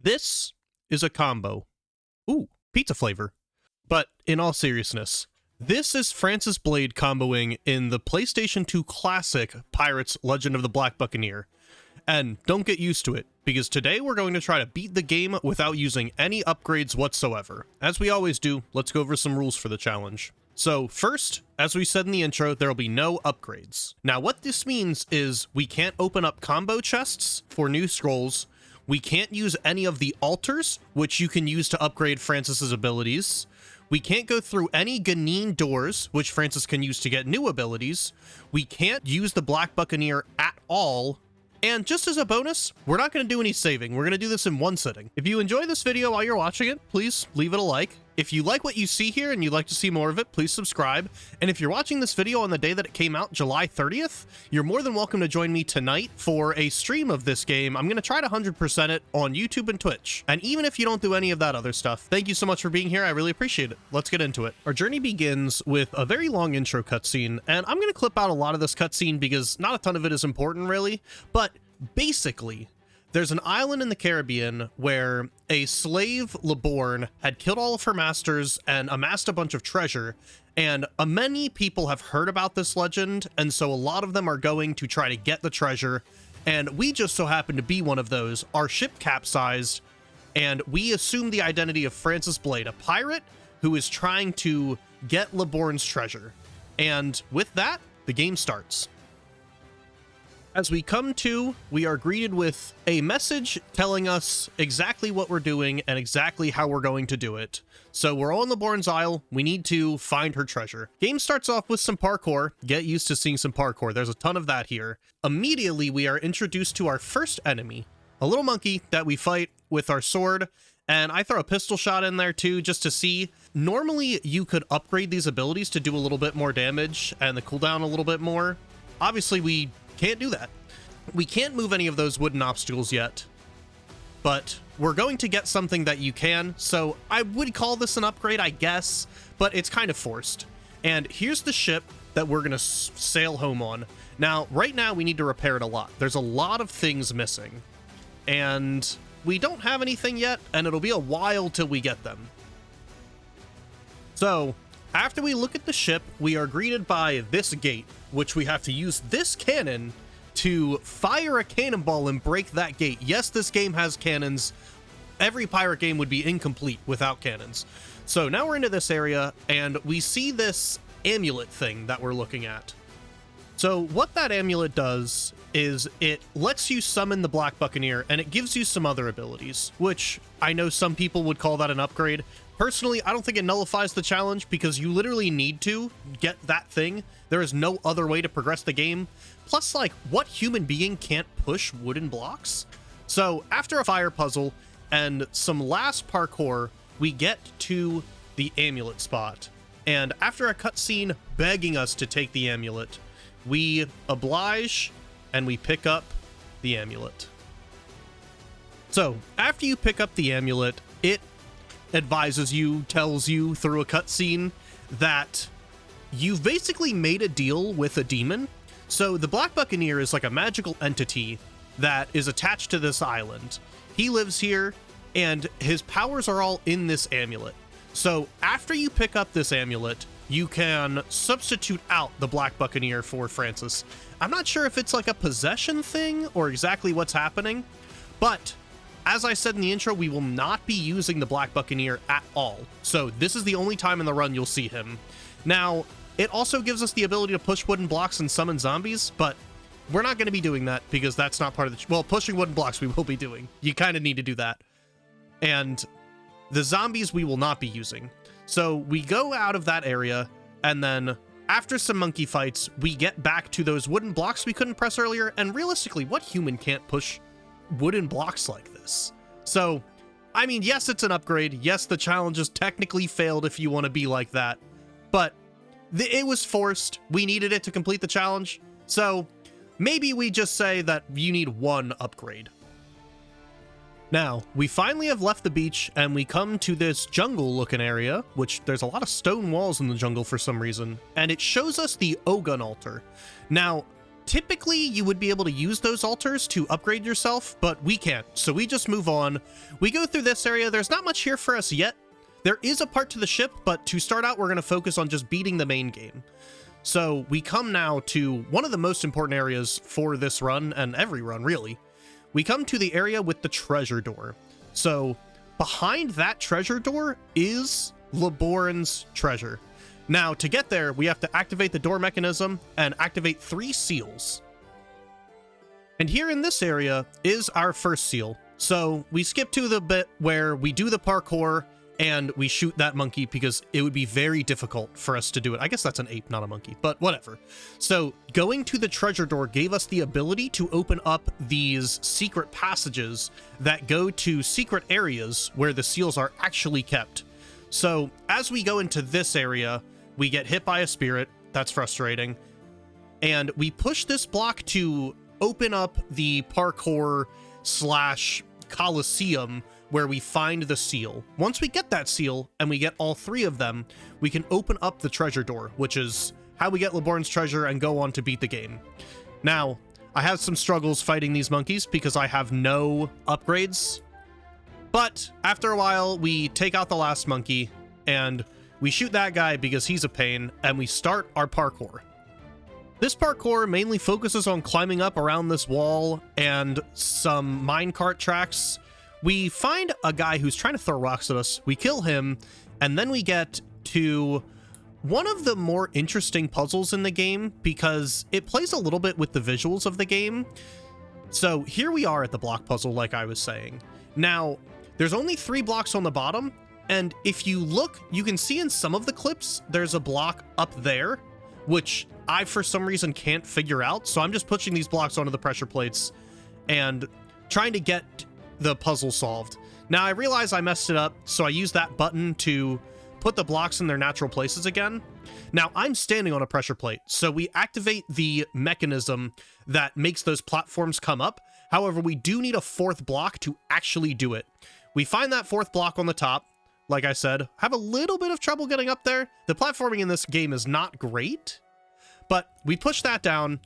This is a combo. Ooh, pizza flavor. But in all seriousness, this is Francis Blade comboing in the PlayStation 2 classic Pirates Legend of the Black Buccaneer. And don't get used to it, because today we're going to try to beat the game without using any upgrades whatsoever. As we always do, let's go over some rules for the challenge. So first, as we said in the intro, there will be no upgrades. Now what this means is we can't open up combo chests for new scrolls. We can't use any of the altars, which you can use to upgrade Francis's abilities. We can't go through any Ghaneen doors, which Francis can use to get new abilities. We can't use the Black Buccaneer at all. And just as a bonus, we're not going to do any saving. We're going to do this in one sitting. If you enjoy this video while you're watching it, please leave it a like. If you like what you see here and you'd like to see more of it, please subscribe. And if you're watching this video on the day that it came out, July 30th, you're more than welcome to join me tonight for a stream of this game. I'm going to try to 100% it on YouTube and Twitch. And even if you don't do any of that other stuff, thank you so much for being here. I really appreciate it. Let's get into it. Our journey begins with a very long intro cutscene, and I'm going to clip out a lot of this cutscene because not a ton of it is important really, but basically, there's an island in the Caribbean where a slave, Borgne, had killed all of her masters and amassed a bunch of treasure, and many people have heard about this legend, and so a lot of them are going to try to get the treasure, and we just so happen to be one of those. Our ship capsized, and we assume the identity of Francis Blade, a pirate who is trying to get Borgne's treasure. And with that, the game starts. As we come to, we are greeted with a message telling us exactly what we're doing and exactly how we're going to do it. So we're on Borgne's Isle, we need to find her treasure. Game starts off with some parkour. Get used to seeing some parkour, there's a ton of that here. Immediately we are introduced to our first enemy, a little monkey that we fight with our sword, and I throw a pistol shot in there too just to see. Normally you could upgrade these abilities to do a little bit more damage and the cooldown a little bit more. Obviously we can't do that. We can't move any of those wooden obstacles yet, but we're going to get something that you can, so I would call this an upgrade, I guess, but it's kind of forced. And here's the ship that we're going to sail home on. Now, right now, we need to repair it a lot. There's a lot of things missing, and we don't have anything yet, and it'll be a while till we get them. So, after we look at the ship, we are greeted by this gate, which we have to use this cannon to fire a cannonball and break that gate. Yes, this game has cannons. Every pirate game would be incomplete without cannons. So now we're into this area, and we see this amulet thing that we're looking at. So what that amulet does is it lets you summon the Black Buccaneer, and it gives you some other abilities, which I know some people would call that an upgrade. Personally, I don't think it nullifies the challenge because you literally need to get that thing. There is no other way to progress the game. Plus, like, what human being can't push wooden blocks? So after a fire puzzle and some last parkour, we get to the amulet spot. And after a cutscene begging us to take the amulet, we oblige and we pick up the amulet. So after you pick up the amulet, it advises you, tells you through a cutscene that you've basically made a deal with a demon. So the Black Buccaneer is like a magical entity that is attached to this island. He lives here, and his powers are all in this amulet. So after you pick up this amulet, you can substitute out the Black Buccaneer for Francis. I'm not sure if it's like a possession thing or exactly what's happening, but as I said in the intro, we will not be using the Black Buccaneer at all. So this is the only time in the run you'll see him. Now, it also gives us the ability to push wooden blocks and summon zombies, but we're not going to be doing that because that's not part of the... Well, pushing wooden blocks we will be doing. You kind of need to do that. And the zombies we will not be using. So we go out of that area, and then after some monkey fights, we get back to those wooden blocks we couldn't press earlier, and realistically, what human can't push wooden blocks like this? So, I mean, yes, it's an upgrade. Yes, the challenge is technically failed if you want to be like that, but it was forced. We needed it to complete the challenge. So maybe we just say that you need one upgrade. Now, we finally have left the beach and we come to this jungle looking area, which there's a lot of stone walls in the jungle for some reason, and it shows us the Ogun altar. Now, Typically, you would be able to use those altars to upgrade yourself, but we can't, so we just move on. We go through this area. There's not much here for us yet. There is a part to the ship, but to start out, we're going to focus on just beating the main game. So we come now to one of the most important areas for this run, and every run, really. We come to the area with the treasure door. So behind that treasure door is Borgne's treasure. Now, to get there, we have to activate the door mechanism and activate 3 seals. And here in this area is our first seal. So we skip to the bit where we do the parkour and we shoot that monkey because it would be very difficult for us to do it. I guess that's an ape, not a monkey, but whatever. So going to the treasure door gave us the ability to open up these secret passages that go to secret areas where the seals are actually kept. So as we go into this area, we get hit by a spirit. That's frustrating. And we push this block to open up the parkour / Coliseum where we find the seal. Once we get that seal and we get all 3 of them, we can open up the treasure door, which is how we get Borgne's treasure and go on to beat the game. Now, I have some struggles fighting these monkeys because I have no upgrades. But after a while, we take out the last monkey and we shoot that guy because he's a pain, and we start our parkour. This parkour mainly focuses on climbing up around this wall and some minecart tracks. We find a guy who's trying to throw rocks at us, we kill him, and then we get to one of the more interesting puzzles in the game because it plays a little bit with the visuals of the game. So here we are at the block puzzle, like I was saying. Now, there's only 3 blocks on the bottom, and if you look, you can see in some of the clips, there's a block up there, which I, for some reason, can't figure out. So I'm just pushing these blocks onto the pressure plates and trying to get the puzzle solved. Now, I realize I messed it up, so I use that button to put the blocks in their natural places again. Now, I'm standing on a pressure plate, so we activate the mechanism that makes those platforms come up. However, we do need a 4th block to actually do it. We find that 4th block on the top. Like I said, have a little bit of trouble getting up there. The platforming in this game is not great, but we push that down,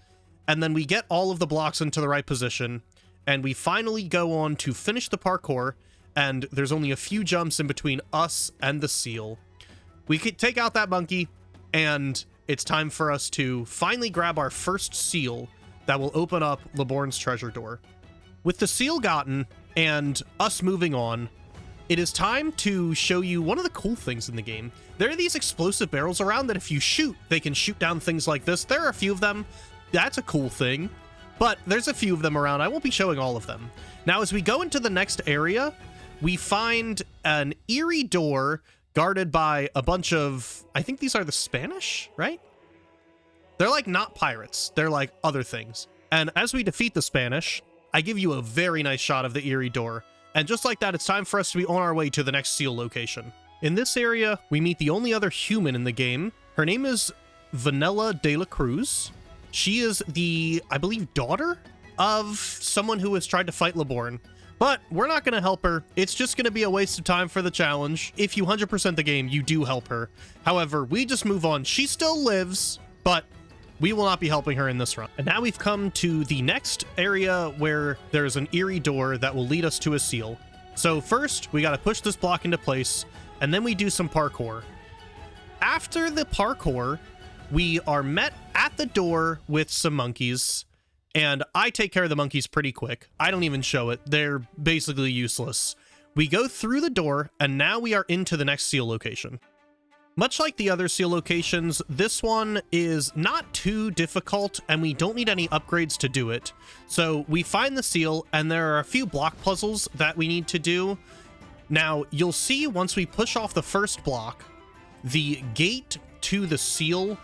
and then we get all of the blocks into the right position, and we finally go on to finish the parkour, and there's only a few jumps in between us and the seal. We could take out that monkey, and it's time for us to finally grab our first seal that will open up Borgne's treasure door. With the seal gotten, and us moving on, it is time to show you one of the cool things in the game. There are these explosive barrels around that if you shoot, they can shoot down things like this. There are a few of them. That's a cool thing. But there's a few of them around. I won't be showing all of them. Now, as we go into the next area, we find an eerie door guarded by a bunch of... I think these are the Spanish, right? They're like not pirates. They're like other things. And as we defeat the Spanish, I give you a very nice shot of the eerie door. And just like that, it's time for us to be on our way to the next seal location. In this area, we meet the only other human in the game. Her name is Vanilla de la Cruz. She is the, I believe, daughter of someone who has tried to fight Borgne. But we're not going to help her. It's just going to be a waste of time for the challenge. If you 100% the game, you do help her. However, we just move on. She still lives, but we will not be helping her in this run. And now we've come to the next area where there's an eerie door that will lead us to a seal. So first, we got to push this block into place, and then we do some parkour. After the parkour, we are met at the door with some monkeys, and I take care of the monkeys pretty quick. I don't even show it. They're basically useless. We go through the door, and now we are into the next seal location. Much like the other seal locations, this one is not too difficult, and we don't need any upgrades to do it. So we find the seal, and there are a few block puzzles that we need to do. Now, you'll see once we push off the first block, the gate to the seal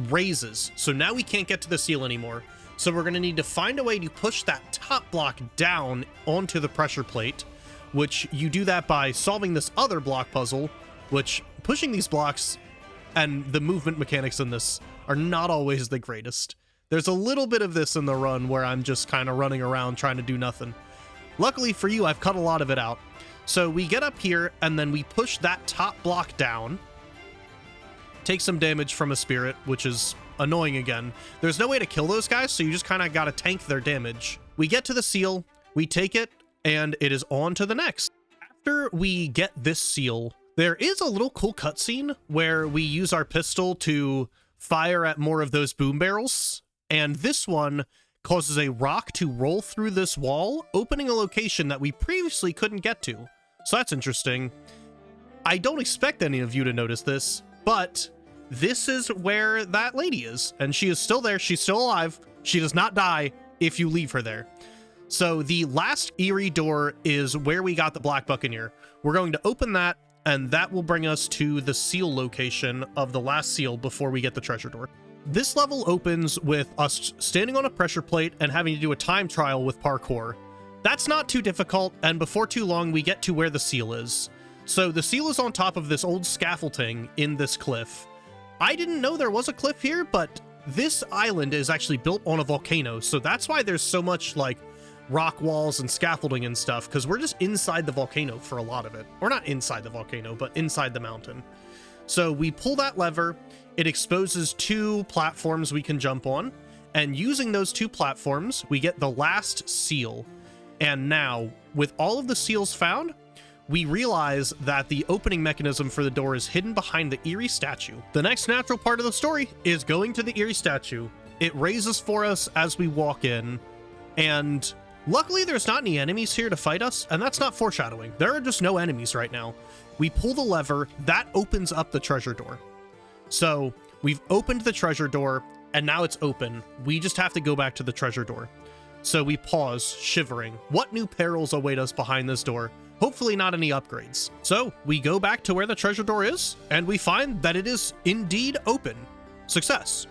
raises. So now we can't get to the seal anymore. So we're going to need to find a way to push that top block down onto the pressure plate, which you do that by solving this other block puzzle, which pushing these blocks and the movement mechanics in this are not always the greatest. There's a little bit of this in the run where I'm just kind of running around trying to do nothing. Luckily for you, I've cut a lot of it out. So we get up here and then we push that top block down, take some damage from a spirit, which is annoying again. There's no way to kill those guys, so you just kind of got to tank their damage. We get to the seal, we take it, and it is on to the next. After we get this seal, there is a little cool cutscene where we use our pistol to fire at more of those boom barrels, and this one causes a rock to roll through this wall, opening a location that we previously couldn't get to. So that's interesting. I don't expect any of you to notice this, but this is where that lady is, and she is still there. She's still alive. She does not die if you leave her there. So the last eerie door is where we got the Black Buccaneer. We're going to open that, and that will bring us to the seal location of the last seal before we get the treasure door. This level opens with us standing on a pressure plate and having to do a time trial with parkour. That's not too difficult, and before too long we get to where the seal is. So the seal is on top of this old scaffolding in this cliff. I didn't know there was a cliff here, but this island is actually built on a volcano, so that's why there's so much like rock walls and scaffolding and stuff, because we're just inside the volcano for a lot of it. Or not inside the volcano, but inside the mountain. So we pull that lever, it exposes 2 platforms we can jump on, and using those 2 platforms, we get the last seal. And now, with all of the seals found, we realize that the opening mechanism for the door is hidden behind the eerie statue. The next natural part of the story is going to the eerie statue. It raises for us as we walk in, and luckily there's not any enemies here to fight us, and that's not foreshadowing. There are just no enemies right now. We pull the lever, that opens up the treasure door. So we've opened the treasure door, and now it's open. We just have to go back to the treasure door. So we pause, shivering. What new perils await us behind this door? Hopefully not any upgrades. So we go back to where the treasure door is, and we find that it is indeed open. Success.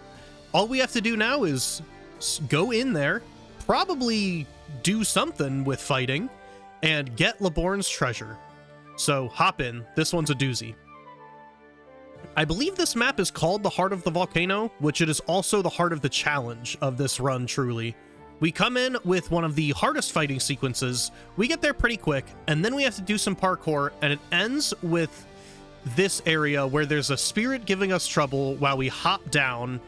All we have to do now is go in there, probably do something with fighting, and get Borgne's treasure. So hop in. This one's a doozy. I believe this map is called the Heart of the Volcano, which it is also the heart of the challenge of this run, truly. We come in with one of the hardest fighting sequences, we get there pretty quick, and then we have to do some parkour, and it ends with this area where there's a spirit giving us trouble while we hop down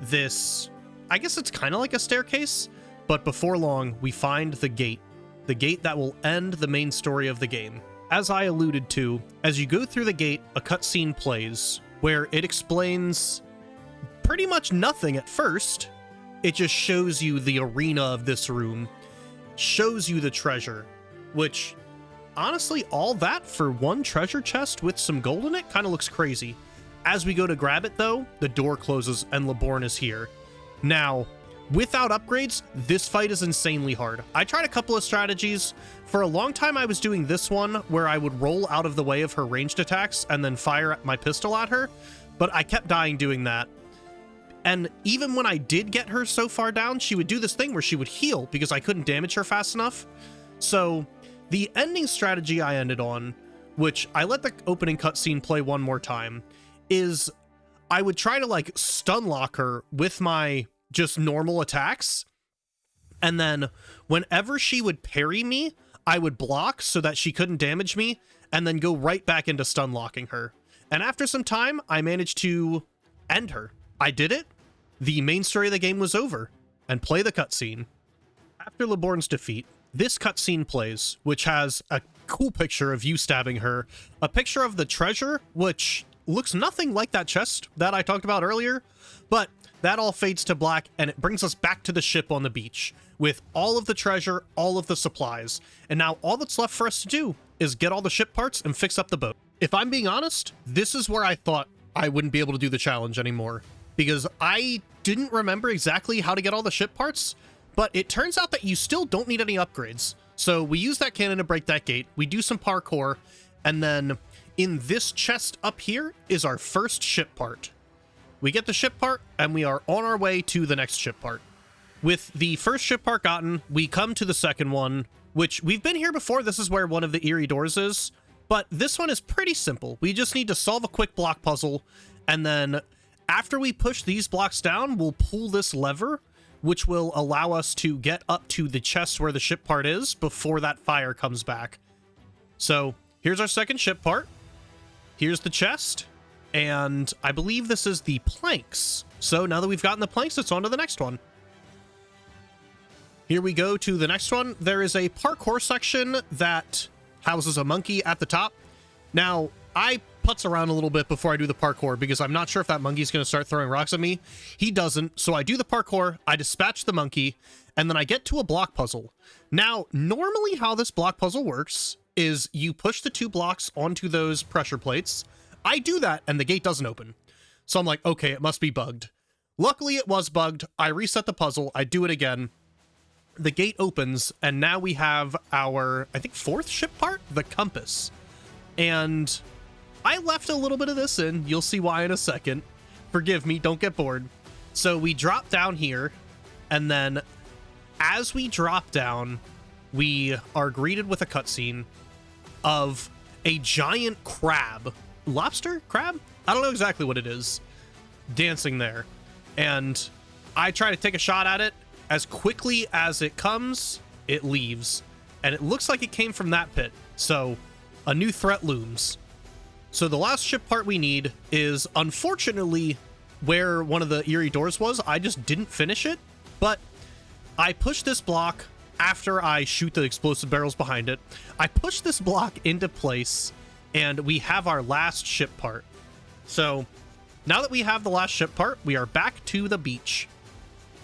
this, I guess it's kind of like a staircase, but before long, we find the gate that will end the main story of the game. As I alluded to, as you go through the gate, a cutscene plays, where it explains pretty much nothing at first. It just shows you the arena of this room, shows you the treasure, which, honestly, all that for one treasure chest with some gold in it kind of looks crazy. As we go to grab it, though, the door closes and Borgne is here. Now, without upgrades, this fight is insanely hard. I tried a couple of strategies. For a long time, I was doing this one, where I would roll out of the way of her ranged attacks and then fire my pistol at her, but I kept dying doing that. And even when I did get her so far down, she would do this thing where she would heal because I couldn't damage her fast enough. So the ending strategy I ended on, which I let the opening cutscene play one more time, is I would try to like stun lock her with my just normal attacks. And then whenever she would parry me, I would block so that she couldn't damage me and then go right back into stun locking her. And after some time, I managed to end her. I did it. The main story of the game was over, and play the cutscene. After Borgne's defeat, this cutscene plays, which has a cool picture of you stabbing her, a picture of the treasure, which looks nothing like that chest that I talked about earlier, but that all fades to black, and it brings us back to the ship on the beach, with all of the treasure, all of the supplies, and now all that's left for us to do is get all the ship parts and fix up the boat. If I'm being honest, this is where I thought I wouldn't be able to do the challenge anymore, because I didn't remember exactly how to get all the ship parts, but it turns out that you still don't need any upgrades. So we use that cannon to break that gate, we do some parkour, and then in this chest up here is our first ship part. We get the ship part, and we are on our way to the next ship part. With the first ship part gotten, we come to the second one, which we've been here before. This is where one of the eerie doors is, but this one is pretty simple. We just need to solve a quick block puzzle, and then after we push these blocks down, we'll pull this lever, which will allow us to get up to the chest where the ship part is before that fire comes back. So here's our second ship part. Here's the chest. And I believe this is the planks. So now that we've gotten the planks, it's on to the next one. Here we go to the next one. There is a parkour section that houses a monkey at the top. Now, I putz around a little bit before I do the parkour because I'm not sure if that monkey's going to start throwing rocks at me. He doesn't, so I do the parkour, I dispatch the monkey, and then I get to a block puzzle. Now, normally how this block puzzle works is you push the 2 blocks onto those pressure plates. I do that, and the gate doesn't open. So I'm like, okay, it must be bugged. Luckily, it was bugged. I reset the puzzle, I do it again. The gate opens, and now we have our, I think, 4th ship part, the compass. And I left a little bit of this in. You'll see why in a second. Forgive me, don't get bored. So we drop down here, and then as we drop down, we are greeted with a cutscene of a giant crab. Lobster? Crab? I don't know exactly what it is. Dancing there. And I try to take a shot at it. As quickly as it comes, it leaves. And it looks like it came from that pit. So a new threat looms. So the last ship part we need is, unfortunately, where one of the eerie doors was. I just didn't finish it, but I push this block after I shoot the explosive barrels behind it. I push this block into place, and we have our last ship part. So now that we have the last ship part, we are back to the beach.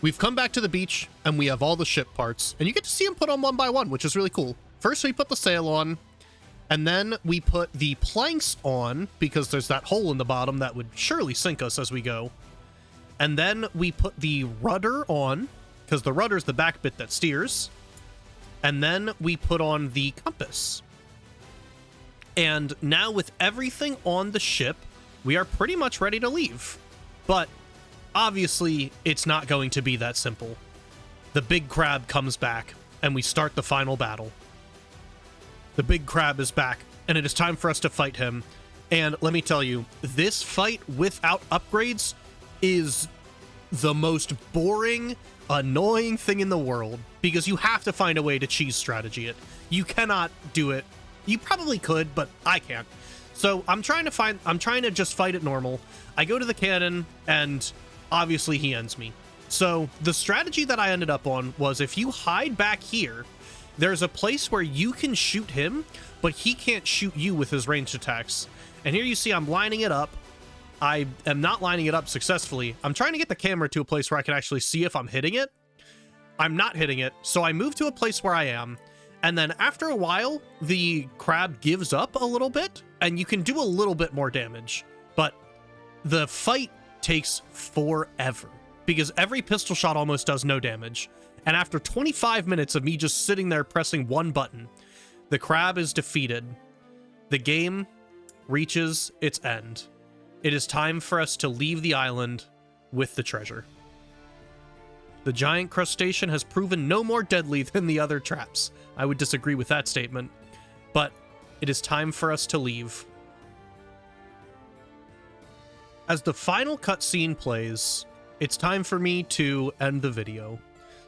We've come back to the beach, and we have all the ship parts, and you get to see them put on one by one, which is really cool. First, we put the sail on, and then we put the planks on, because there's that hole in the bottom that would surely sink us as we go. And then we put the rudder on, because the rudder's the back bit that steers. And then we put on the compass. And now with everything on the ship, we are pretty much ready to leave. But obviously, it's not going to be that simple. The big crab comes back, and we start the final battle. The big crab is back, and it is time for us to fight him. And let me tell you, this fight without upgrades is the most boring, annoying thing in the world, because you have to find a way to cheese strategy it. You cannot do it. You probably could, but I can't. So I'm trying to just fight it normal. I go to the cannon, and obviously he ends me. So the strategy that I ended up on was, if you hide back here, there's a place where you can shoot him, but he can't shoot you with his ranged attacks. And here you see I'm lining it up. I am not lining it up successfully. I'm trying to get the camera to a place where I can actually see if I'm hitting it. I'm not hitting it, so I move to a place where I am. And then after a while, the crab gives up a little bit, and you can do a little bit more damage. But the fight takes forever, because every pistol shot almost does no damage. And after 25 minutes of me just sitting there pressing one button, the crab is defeated. The game reaches its end. It is time for us to leave the island with the treasure. The giant crustacean has proven no more deadly than the other traps. I would disagree with that statement, but it is time for us to leave. As the final cutscene plays, it's time for me to end the video.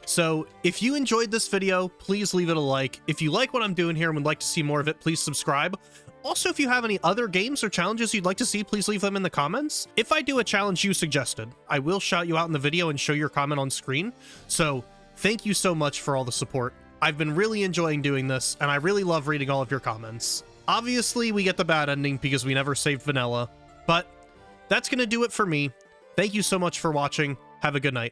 So if you enjoyed this video, please leave it a like. If you like what I'm doing here and would like to see more of it, please subscribe. Also, if you have any other games or challenges you'd like to see, please leave them in the comments. If I do a challenge you suggested, I will shout you out in the video and show your comment on screen. So thank you so much for all the support. I've been really enjoying doing this, and I really love reading all of your comments. Obviously, we get the bad ending because we never saved vanilla, but that's going to do it for me. Thank you so much for watching. Have a good night.